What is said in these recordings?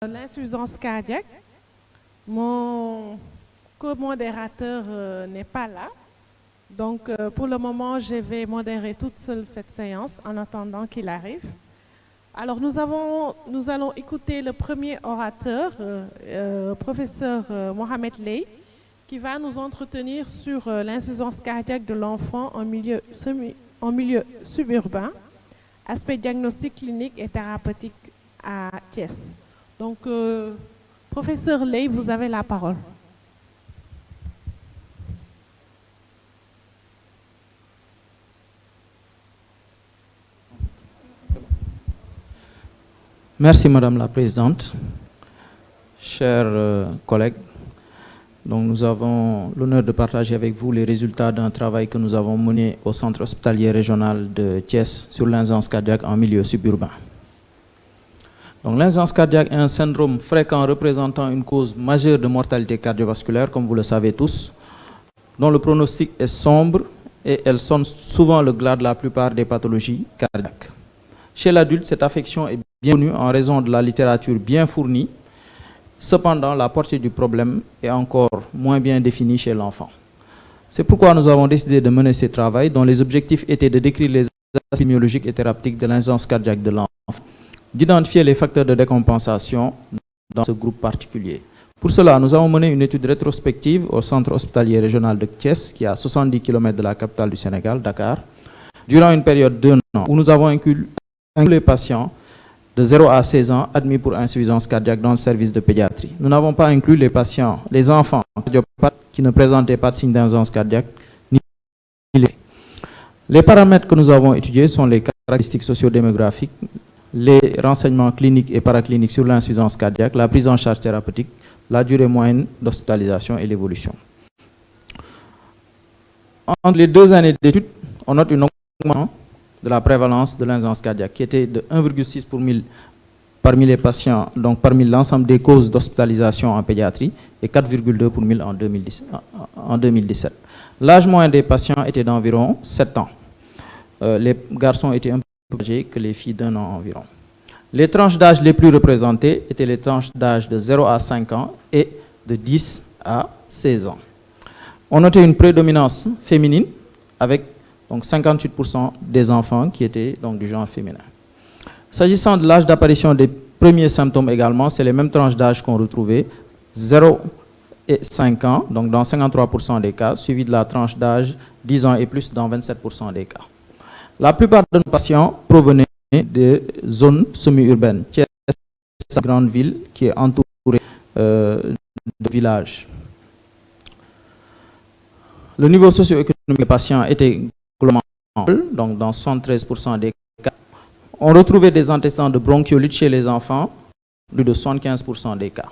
l'insuffisance cardiaque. Mon co-modérateur n'est pas là. Donc, pour le moment, je vais modérer toute seule cette séance en attendant qu'il arrive. Alors, nous allons écouter le premier orateur, professeur Mohamed Ley, qui va nous entretenir sur l'insuffisance cardiaque de l'enfant en milieu suburbain, aspect diagnostic clinique et thérapeutique à Thiès. Donc, professeur Ley, vous avez la parole. Merci Madame la Présidente. Chers collègues, donc nous avons l'honneur de partager avec vous les résultats d'un travail que nous avons mené au Centre hospitalier régional de Thiès sur l'insuffisance cardiaque en milieu suburbain. Donc l'insuffisance cardiaque est un syndrome fréquent représentant une cause majeure de mortalité cardiovasculaire, comme vous le savez tous, dont le pronostic est sombre et elle sonne souvent le glas de la plupart des pathologies cardiaques. Chez l'adulte, cette affection est bien connue en raison de la littérature bien fournie. Cependant, la portée du problème est encore moins bien définie chez l'enfant. C'est pourquoi nous avons décidé de mener ce travail dont les objectifs étaient de décrire les aspects épidémiologiques et thérapeutiques de l'insuffisance cardiaque de l'enfant, d'identifier les facteurs de décompensation dans ce groupe particulier. Pour cela, nous avons mené une étude rétrospective au Centre hospitalier régional de Thiès, qui est à 70 km de la capitale du Sénégal, Dakar, durant une période d'1 an, où nous avons inclus les patients de 0 à 16 ans admis pour insuffisance cardiaque dans le service de pédiatrie. Nous n'avons pas inclus les enfants cardiopathes qui ne présentaient pas de signes d'insuffisance cardiaque. Les paramètres que nous avons étudiés sont les caractéristiques socio-démographiques, les renseignements cliniques et paracliniques sur l'insuffisance cardiaque, la prise en charge thérapeutique, la durée moyenne d'hospitalisation et l'évolution. Entre les 2 années d'études, on note une augmentation de la prévalence de l'insuffisance cardiaque qui était de 1,6 pour 1000 parmi les patients, donc parmi l'ensemble des causes d'hospitalisation en pédiatrie, et 4,2 pour 1000 en 2017. L'âge moyen des patients était d'environ 7 ans. Les garçons étaient un peu plus âgés que les filles d'1 an environ. Les tranches d'âge les plus représentées étaient les tranches d'âge de 0 à 5 ans et de 10 à 16 ans. On notait une prédominance féminine avec donc 58% des enfants qui étaient donc du genre féminin. S'agissant de l'âge d'apparition des premiers symptômes également, c'est les mêmes tranches d'âge qu'on retrouvait, 0 et 5 ans, donc dans 53% des cas, suivi de la tranche d'âge 10 ans et plus dans 27% des cas. La plupart de nos patients provenaient des zones semi-urbaines, Thiès, une grande ville qui est entourée de villages. Le niveau socio-économique des patients était globalement, donc dans 73% des cas. On retrouvait des antécédents de bronchiolite chez les enfants, plus de 75% des cas.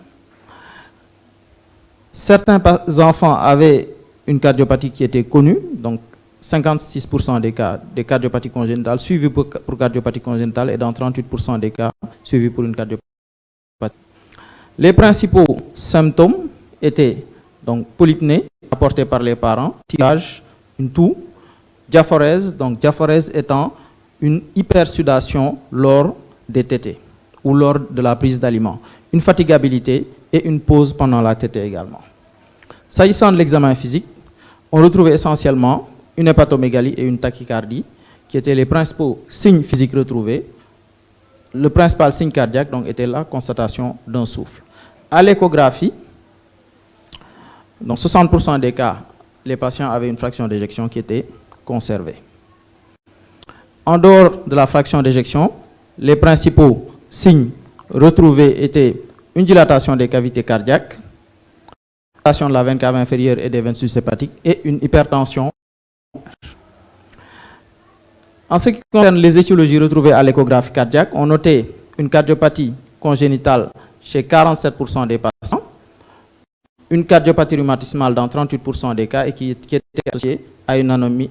Certains enfants avaient une cardiopathie qui était connue, donc 56% des cas des cardiopathies congénitales suivies pour cardiopathie congénitale et dans 38% des cas suivis pour une cardiopathie. Les principaux symptômes étaient donc polypnée apportée par les parents, tirage, une toux, diaphorèse, donc diaphorèse étant une hypersudation lors des tétées ou lors de la prise d'aliments, une fatigabilité et une pause pendant la tétée également. S'agissant de l'examen physique, on retrouvait essentiellement une hépatomégalie et une tachycardie qui étaient les principaux signes physiques retrouvés. Le principal signe cardiaque donc, était la constatation d'un souffle. À l'échographie, dans 60% des cas, les patients avaient une fraction d'éjection qui était conservée. En dehors de la fraction d'éjection, les principaux signes retrouvés étaient une dilatation des cavités cardiaques, une dilatation de la veine cave inférieure et des veines sushépatiques et une hypertension. En ce qui concerne les étiologies retrouvées à l'échographie cardiaque, on notait une cardiopathie congénitale chez 47% des patients, une cardiopathie rhumatismale dans 38% des cas et qui était associée à une anémie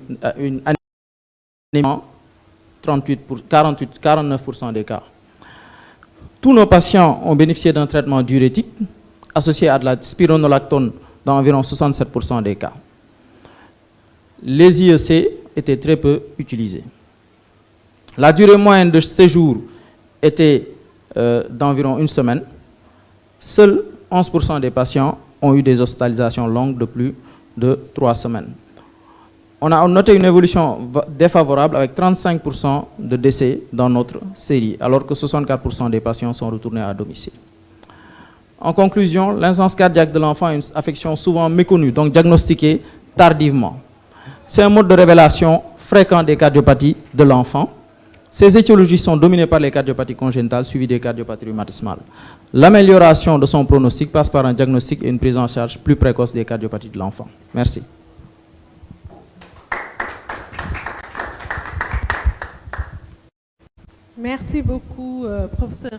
49% des cas. Tous nos patients ont bénéficié d'un traitement diurétique associé à de la spironolactone dans environ 67% des cas. Les IEC étaient très peu utilisés. La durée moyenne de séjour était d'environ 1 semaine. Seuls 11% des patients ont eu des hospitalisations longues de plus de 3 semaines. On a noté une évolution défavorable avec 35% de décès dans notre série, alors que 64% des patients sont retournés à domicile. En conclusion, l'insuffisance cardiaque de l'enfant est une affection souvent méconnue, donc diagnostiquée tardivement. C'est un mode de révélation fréquent des cardiopathies de l'enfant. Ces étiologies sont dominées par les cardiopathies congénitales suivies des cardiopathies rhumatismales. L'amélioration de son pronostic passe par un diagnostic et une prise en charge plus précoce des cardiopathies de l'enfant. Merci. Merci beaucoup, professeur.